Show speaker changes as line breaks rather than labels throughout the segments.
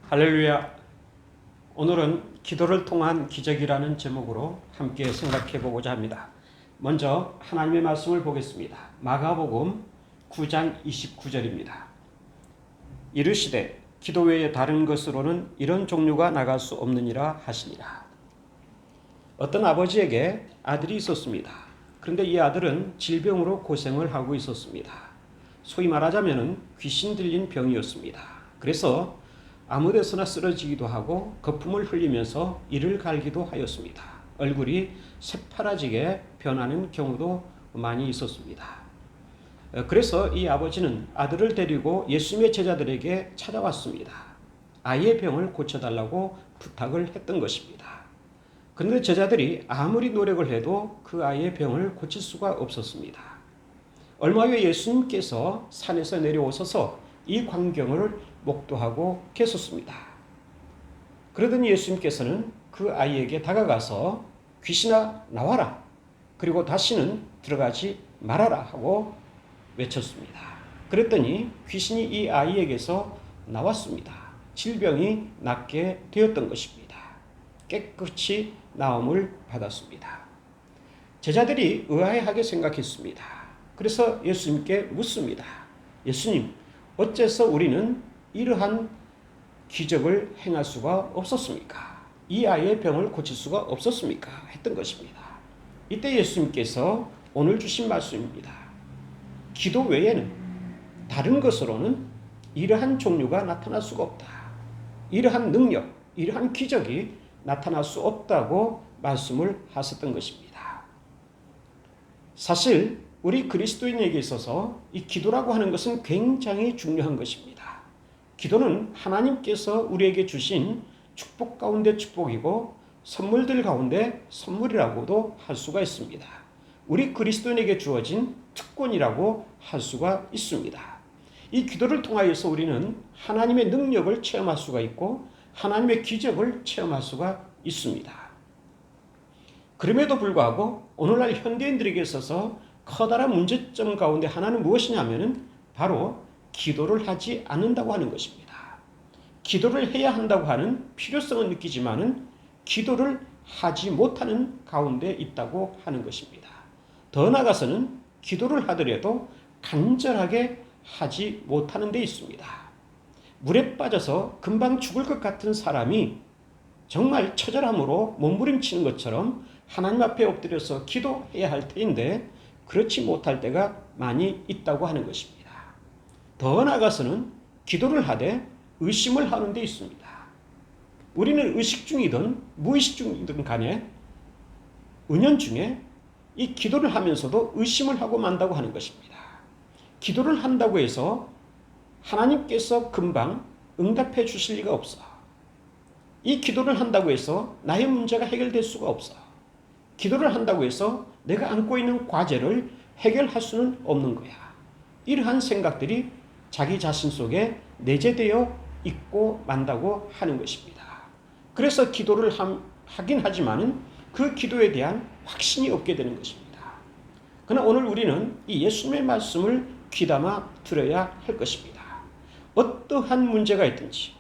할렐루야. 오늘은 기도를 통한 기적이라는 제목으로 함께 생각해 보고자 합니다. 먼저 하나님의 말씀을 보겠습니다. 마가복음 9장 29절입니다. 이르시되 기도 외에 다른 것으로는 이런 종류가 나갈 수 없느니라 하시니라. 어떤 아버지에게 아들이 있었습니다. 그런데 이 아들은 질병으로 고생을 하고 있었습니다. 소위 말하자면 귀신 들린 병이었습니다. 그래서 아무 데서나 쓰러지기도 하고 거품을 흘리면서 이를 갈기도 하였습니다. 얼굴이 새파라지게 변하는 경우도 많이 있었습니다. 그래서 이 아버지는 아들을 데리고 예수님의 제자들에게 찾아왔습니다. 아이의 병을 고쳐달라고 부탁을 했던 것입니다. 그런데 제자들이 아무리 노력을 해도 그 아이의 병을 고칠 수가 없었습니다. 얼마 후에 예수님께서 산에서 내려오셔서 이 광경을 목도하고 계셨습니다. 그러더니 예수님께서는 그 아이에게 다가가서 귀신아 나와라, 그리고 다시는 들어가지 말아라 하고 외쳤습니다. 그랬더니 귀신이 이 아이에게서 나왔습니다. 질병이 낫게 되었던 것입니다. 깨끗이 나음을 받았습니다. 제자들이 의아해하게 생각했습니다. 그래서 예수님께 묻습니다. 예수님, 어째서 우리는 이러한 기적을 행할 수가 없었습니까? 이 아이의 병을 고칠 수가 없었습니까? 했던 것입니다. 이때 예수님께서 오늘 주신 말씀입니다. 기도 외에는 다른 것으로는 이러한 종류가 나타날 수가 없다. 이러한 능력, 이러한 기적이 나타날 수 없다고 말씀을 하셨던 것입니다. 사실 우리 그리스도인에게 있어서 이 기도라고 하는 것은 굉장히 중요한 것입니다. 기도는 하나님께서 우리에게 주신 축복 가운데 축복이고 선물들 가운데 선물이라고도 할 수가 있습니다. 우리 그리스도인에게 주어진 특권이라고 할 수가 있습니다. 이 기도를 통하여서 우리는 하나님의 능력을 체험할 수가 있고 하나님의 기적을 체험할 수가 있습니다. 그럼에도 불구하고 오늘날 현대인들에게 있어서 커다란 문제점 가운데 하나는 무엇이냐면 바로 기도를 하지 않는다고 하는 것입니다. 기도를 해야 한다고 하는 필요성은 느끼지만은 기도를 하지 못하는 가운데 있다고 하는 것입니다. 더 나아가서는 기도를 하더라도 간절하게 하지 못하는 데 있습니다. 물에 빠져서 금방 죽을 것 같은 사람이 정말 처절함으로 몸부림치는 것처럼 하나님 앞에 엎드려서 기도해야 할 때인데 그렇지 못할 때가 많이 있다고 하는 것입니다. 더 나아가서는 기도를 하되 의심을 하는 데 있습니다. 우리는 의식 중이든 무의식 중이든 간에 은연중에 이 기도를 하면서도 의심을 하고 만다고 하는 것입니다. 기도를 한다고 해서 하나님께서 금방 응답해 주실 리가 없어. 이 기도를 한다고 해서 나의 문제가 해결될 수가 없어. 기도를 한다고 해서 내가 안고 있는 과제를 해결할 수는 없는 거야. 이러한 생각들이 자기 자신 속에 내재되어 있고 만다고 하는 것입니다. 그래서 기도를 하긴 하지만은 그 기도에 대한 확신이 없게 되는 것입니다. 그러나 오늘 우리는 이 예수님의 말씀을 귀담아 들어야 할 것입니다. 어떠한 문제가 있든지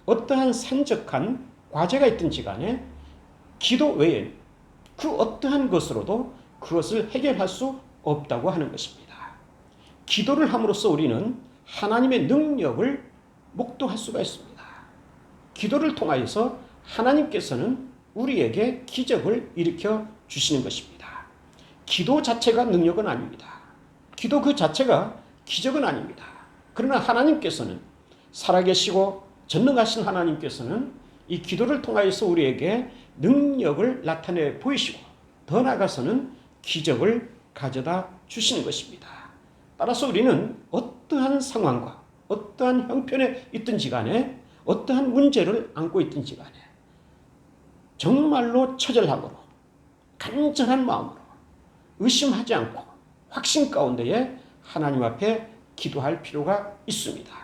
어떠한 산적한 과제가 있든지 간에 기도 외에 그 어떠한 것으로도 그것을 해결할 수 없다고 하는 것입니다. 기도를 함으로써 우리는 하나님의 능력을 목도할 수가 있습니다. 기도를 통하여서 하나님께서는 우리에게 기적을 일으켜 주시는 것입니다. 기도 자체가 능력은 아닙니다. 기도 그 자체가 기적은 아닙니다. 그러나 하나님께서는 살아계시고 전능하신 하나님께서는 이 기도를 통하여서 우리에게 능력을 나타내 보이시고 더 나아가서는 기적을 가져다 주시는 것입니다. 따라서 우리는 어떠한 상황과 어떠한 형편에 있든지 간에 어떠한 문제를 안고 있든지 간에 정말로 처절함으로 간절한 마음으로 의심하지 않고 확신 가운데에 하나님 앞에 기도할 필요가 있습니다.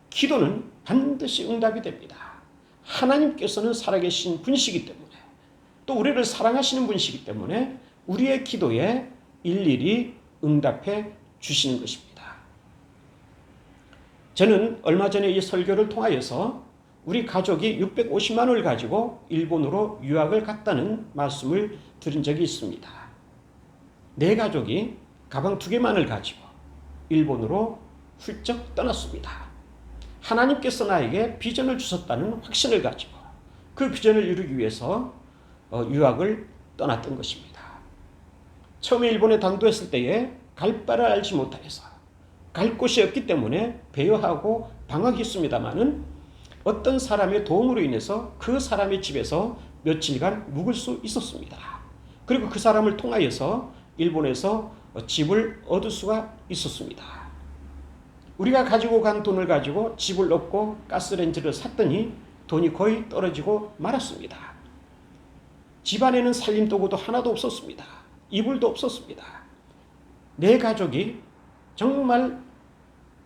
기도는 반드시 응답이 됩니다. 하나님께서는 살아계신 분이시기 때문에 또 우리를 사랑하시는 분이시기 때문에 우리의 기도에 일일이 응답해 주시는 것입니다. 저는 얼마 전에 이 설교를 통하여서 우리 가족이 650만 원을 가지고 일본으로 유학을 갔다는 말씀을 드린 적이 있습니다. 내 가족이 가방 2개만을 가지고 일본으로 훌쩍 떠났습니다. 하나님께서 나에게 비전을 주셨다는 확신을 가지고 그 비전을 이루기 위해서 유학을 떠났던 것입니다. 처음에 일본에 당도했을 때에 갈 바를 알지 못하여서 갈 곳이 없기 때문에 배회하고 방황했습니다마는 어떤 사람의 도움으로 인해서 그 사람의 집에서 며칠간 묵을 수 있었습니다. 그리고 그 사람을 통하여서 일본에서 집을 얻을 수가 있었습니다. 우리가 가지고 간 돈을 가지고 집을 얻고 가스레인지를 샀더니 돈이 거의 떨어지고 말았습니다. 집안에는 살림도구도 하나도 없었습니다. 이불도 없었습니다. 내 가족이 정말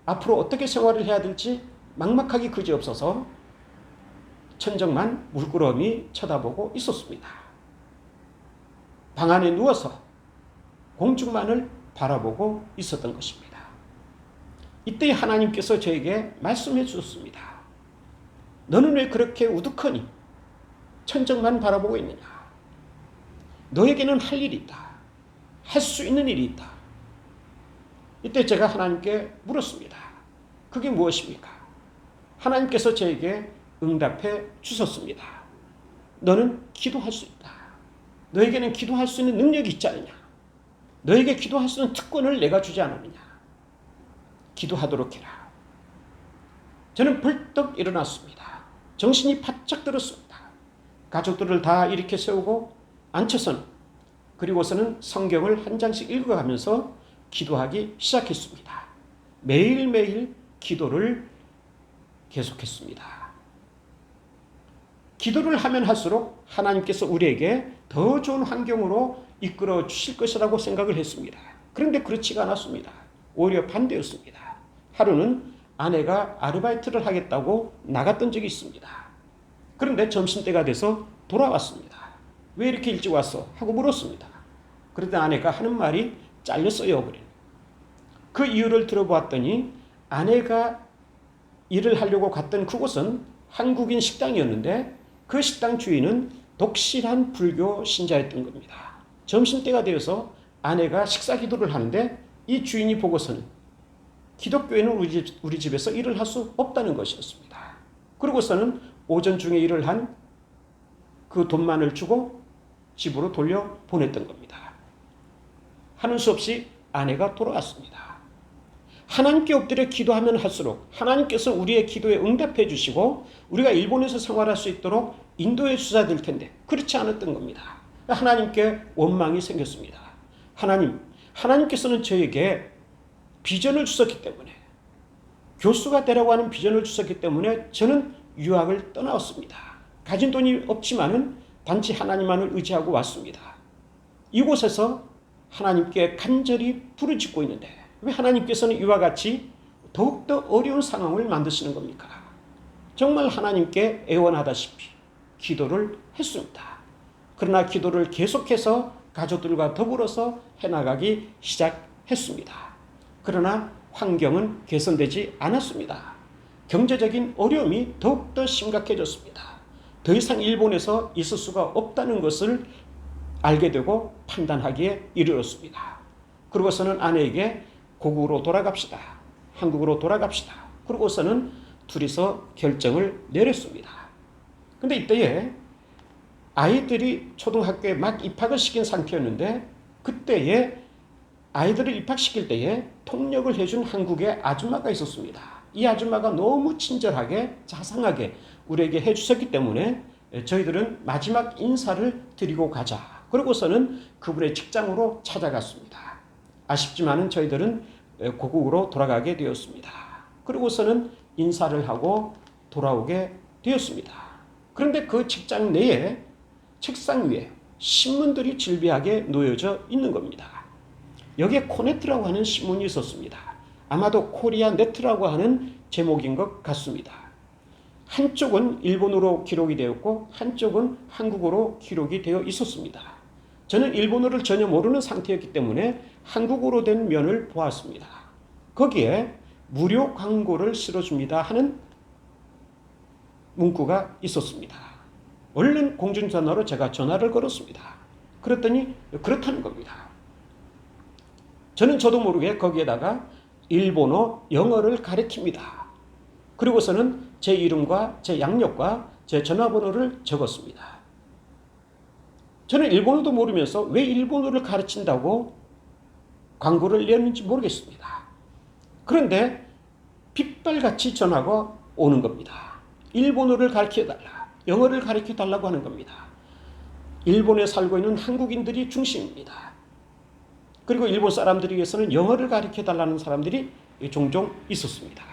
앞으로 어떻게 생활을 해야 될지 막막하기 그지없어서 천정만 물끄러미 쳐다보고 있었습니다. 방 안에 누워서 공중만을 바라보고 있었던 것입니다. 이때 하나님께서 저에게 말씀해 주셨습니다. 너는 왜 그렇게 우두커니 천정만 바라보고 있느냐? 너에게는 할 일이 있다. 할 수 있는 일이 있다. 이때 제가 하나님께 물었습니다. 그게 무엇입니까? 하나님께서 저에게 응답해 주셨습니다. 너는 기도할 수 있다. 너에게는 기도할 수 있는 능력이 있지 않느냐? 너에게 기도할 수 있는 특권을 내가 주지 않았느냐? 기도하도록 해라. 저는 벌떡 일어났습니다. 정신이 바짝 들었습니다. 가족들을 다 일으켜 세우고 앉혀서는 그리고서는 성경을 한 장씩 읽어가면서 기도하기 시작했습니다. 매일매일 기도를 계속했습니다. 기도를 하면 할수록 하나님께서 우리에게 더 좋은 환경으로 이끌어 주실 것이라고 생각을 했습니다. 그런데 그렇지가 않았습니다. 오히려 반대였습니다. 하루는 아내가 아르바이트를 하겠다고 나갔던 적이 있습니다. 그런데 점심때가 돼서 돌아왔습니다. 왜 이렇게 일찍 왔어? 하고 물었습니다. 그런데 아내가 하는 말이 잘렸어요. 그 이유를 들어보았더니 아내가 일을 하려고 갔던 그곳은 한국인 식당이었는데 그 식당 주인은 독실한 불교 신자였던 겁니다. 점심때가 되어서 아내가 식사 기도를 하는데 이 주인이 보고서는 기독교인은 우리 집에서 일을 할 수 없다는 것이었습니다. 그러고서는 오전 중에 일을 한 그 돈만을 주고 집으로 돌려보냈던 겁니다. 하는 수 없이 아내가 돌아왔습니다. 하나님께 엎드려 기도하면 할수록 하나님께서 우리의 기도에 응답해 주시고 우리가 일본에서 생활할 수 있도록 인도해 주셔야 될 텐데 그렇지 않았던 겁니다. 하나님께 원망이 생겼습니다. 하나님께서는 저에게 비전을 주셨기 때문에 교수가 되라고 하는 비전을 주셨기 때문에 저는 유학을 떠나왔습니다. 가진 돈이 없지만은 단지 하나님만을 의지하고 왔습니다. 이곳에서 하나님께 간절히 부르짖고 있는데 왜 하나님께서는 이와 같이 더욱더 어려운 상황을 만드시는 겁니까? 정말 하나님께 애원하다시피 기도를 했습니다. 그러나 기도를 계속해서 가족들과 더불어서 해나가기 시작했습니다. 그러나 환경은 개선되지 않았습니다. 경제적인 어려움이 더욱더 심각해졌습니다. 더 이상 일본에서 있을 수가 없다는 것을 알게 되고 판단하기에 이르렀습니다. 그러고서는 아내에게 고국으로 돌아갑시다. 한국으로 돌아갑시다. 그러고서는 둘이서 결정을 내렸습니다. 근데 이때에 아이들이 초등학교에 막 입학을 시킨 상태였는데 그때에 아이들을 입학시킬 때에 통역을 해준 한국의 아줌마가 있었습니다. 이 아줌마가 너무 친절하게 자상하게 우리에게 해주셨기 때문에 저희들은 마지막 인사를 드리고 가자. 그러고서는 그분의 직장으로 찾아갔습니다. 아쉽지만은 저희들은 고국으로 돌아가게 되었습니다. 그러고서는 인사를 하고 돌아오게 되었습니다. 그런데 그 직장 내에 책상 위에 신문들이 질비하게 놓여져 있는 겁니다. 여기에 코네트라고 하는 신문이 있었습니다. 아마도 코리아 네트라고 하는 제목인 것 같습니다. 한쪽은 일본어로 기록이 되었고 한쪽은 한국어로 기록이 되어 있었습니다. 저는 일본어를 전혀 모르는 상태였기 때문에 한국어로 된 면을 보았습니다. 거기에 무료 광고를 실어줍니다 하는 문구가 있었습니다. 얼른 공중전화로 제가 전화를 걸었습니다. 그랬더니 그렇다는 겁니다. 저도 모르게 거기에다가 일본어, 영어를 가르칩니다. 그리고서는 제 이름과 제 양력과 제 전화번호를 적었습니다. 저는 일본어도 모르면서 왜 일본어를 가르친다고 광고를 냈는지 모르겠습니다. 그런데 빗발같이 전화가 오는 겁니다. 일본어를 가르쳐달라, 영어를 가르쳐달라고 하는 겁니다. 일본에 살고 있는 한국인들이 중심입니다. 그리고 일본 사람들에 의해서는 영어를 가르쳐달라는 사람들이 종종 있었습니다.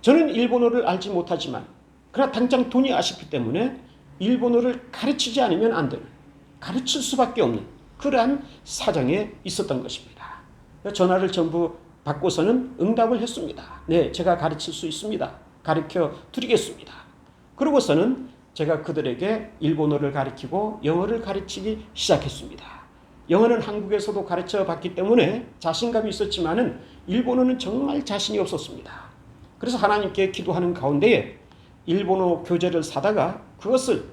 저는 일본어를 알지 못하지만 그러나 당장 돈이 아쉽기 때문에 일본어를 가르치지 않으면 안 되는, 가르칠 수밖에 없는 그러한 사정에 있었던 것입니다. 전화를 전부 받고서는 응답을 했습니다. 네, 제가 가르칠 수 있습니다. 가르쳐 드리겠습니다. 그러고서는 제가 그들에게 일본어를 가르치고 영어를 가르치기 시작했습니다. 영어는 한국에서도 가르쳐 봤기 때문에 자신감이 있었지만은 일본어는 정말 자신이 없었습니다. 그래서 하나님께 기도하는 가운데에 일본어 교재를 사다가 그것을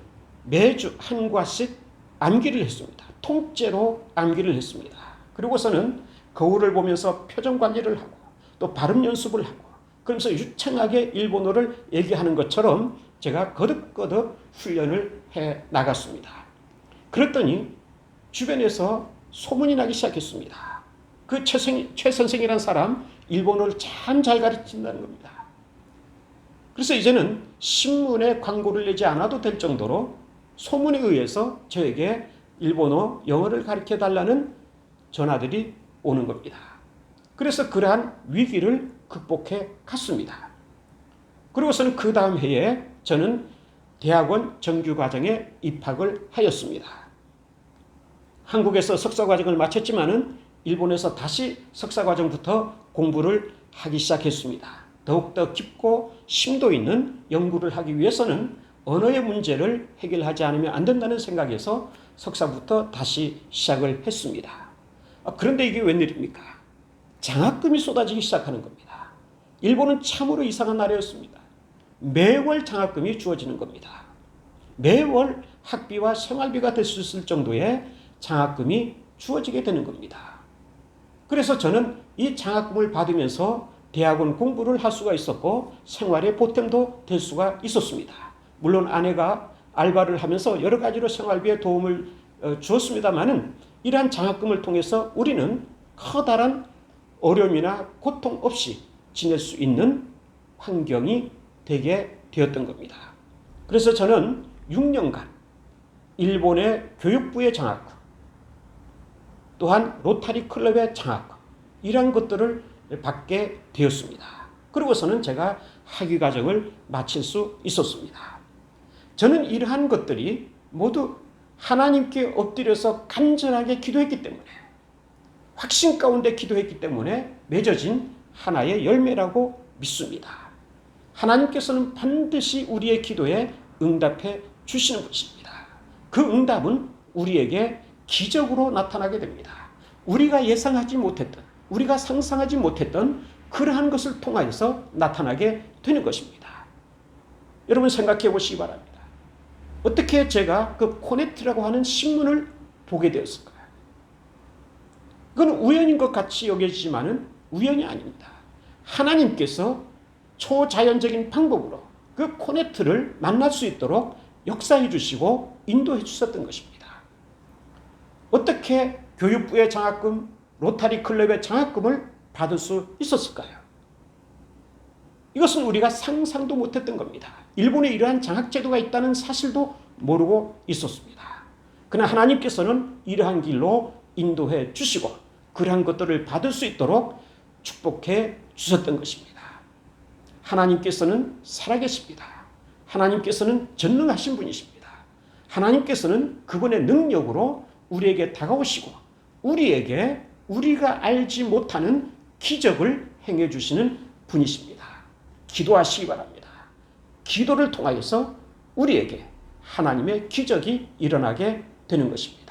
매주 한 과씩 암기를 했습니다. 통째로 암기를 했습니다. 그리고서는 거울을 보면서 표정 관리를 하고 또 발음 연습을 하고 그러면서 유창하게 일본어를 얘기하는 것처럼 제가 거듭거듭 훈련을 해 나갔습니다. 그랬더니 주변에서 소문이 나기 시작했습니다. 그 최 선생이라는 사람 일본어를 참 잘 가르친다는 겁니다. 그래서 이제는 신문에 광고를 내지 않아도 될 정도로 소문에 의해서 저에게 일본어, 영어를 가르쳐 달라는 전화들이 오는 겁니다. 그래서 그러한 위기를 극복해 갔습니다. 그리고서는 그 다음 해에 저는 대학원 정규과정에 입학을 하였습니다. 한국에서 석사과정을 마쳤지만은 일본에서 다시 석사과정부터 공부를 하기 시작했습니다. 더욱더 깊고 심도 있는 연구를 하기 위해서는 언어의 문제를 해결하지 않으면 안 된다는 생각에서 석사부터 다시 시작을 했습니다. 그런데 이게 웬일입니까? 장학금이 쏟아지기 시작하는 겁니다. 일본은 참으로 이상한 나라였습니다. 매월 장학금이 주어지는 겁니다. 매월 학비와 생활비가 될 수 있을 정도의 장학금이 주어지게 되는 겁니다. 그래서 저는 이 장학금을 받으면서 대학원 공부를 할 수가 있었고 생활의 보탬도 될 수가 있었습니다. 물론 아내가 알바를 하면서 여러 가지로 생활비에 도움을 주었습니다마는 이러한 장학금을 통해서 우리는 커다란 어려움이나 고통 없이 지낼 수 있는 환경이 되게 되었던 겁니다. 그래서 저는 6년간 일본의 교육부의 장학금, 또한 로타리 클럽의 장학금, 이런 것들을 받게 되었습니다. 그리고서는 제가 학위과정을 마칠 수 있었습니다. 저는 이러한 것들이 모두 하나님께 엎드려서 간절하게 기도했기 때문에, 확신 가운데 기도했기 때문에 맺어진 하나의 열매라고 믿습니다. 하나님께서는 반드시 우리의 기도에 응답해 주시는 것입니다. 그 응답은 우리에게 기적으로 나타나게 됩니다. 우리가 예상하지 못했던, 우리가 상상하지 못했던 그러한 것을 통하여서 나타나게 되는 것입니다. 여러분 생각해 보시기 바랍니다. 어떻게 제가 그 코네트라고 하는 신문을 보게 되었을까요? 그건 우연인 것 같이 여겨지지만은 우연이 아닙니다. 하나님께서 초자연적인 방법으로 그 코네트를 만날 수 있도록 역사해 주시고 인도해 주셨던 것입니다. 어떻게 교육부의 장학금, 로타리 클럽의 장학금을 받을 수 있었을까요? 이것은 우리가 상상도 못했던 겁니다. 일본에 이러한 장학제도가 있다는 사실도 모르고 있었습니다. 그러나 하나님께서는 이러한 길로 인도해 주시고 그러한 것들을 받을 수 있도록 축복해 주셨던 것입니다. 하나님께서는 살아계십니다. 하나님께서는 전능하신 분이십니다. 하나님께서는 그분의 능력으로 우리에게 다가오시고 우리에게 우리가 알지 못하는 기적을 행해 주시는 분이십니다. 기도하시기 바랍니다. 기도를 통하여서 우리에게 하나님의 기적이 일어나게 되는 것입니다.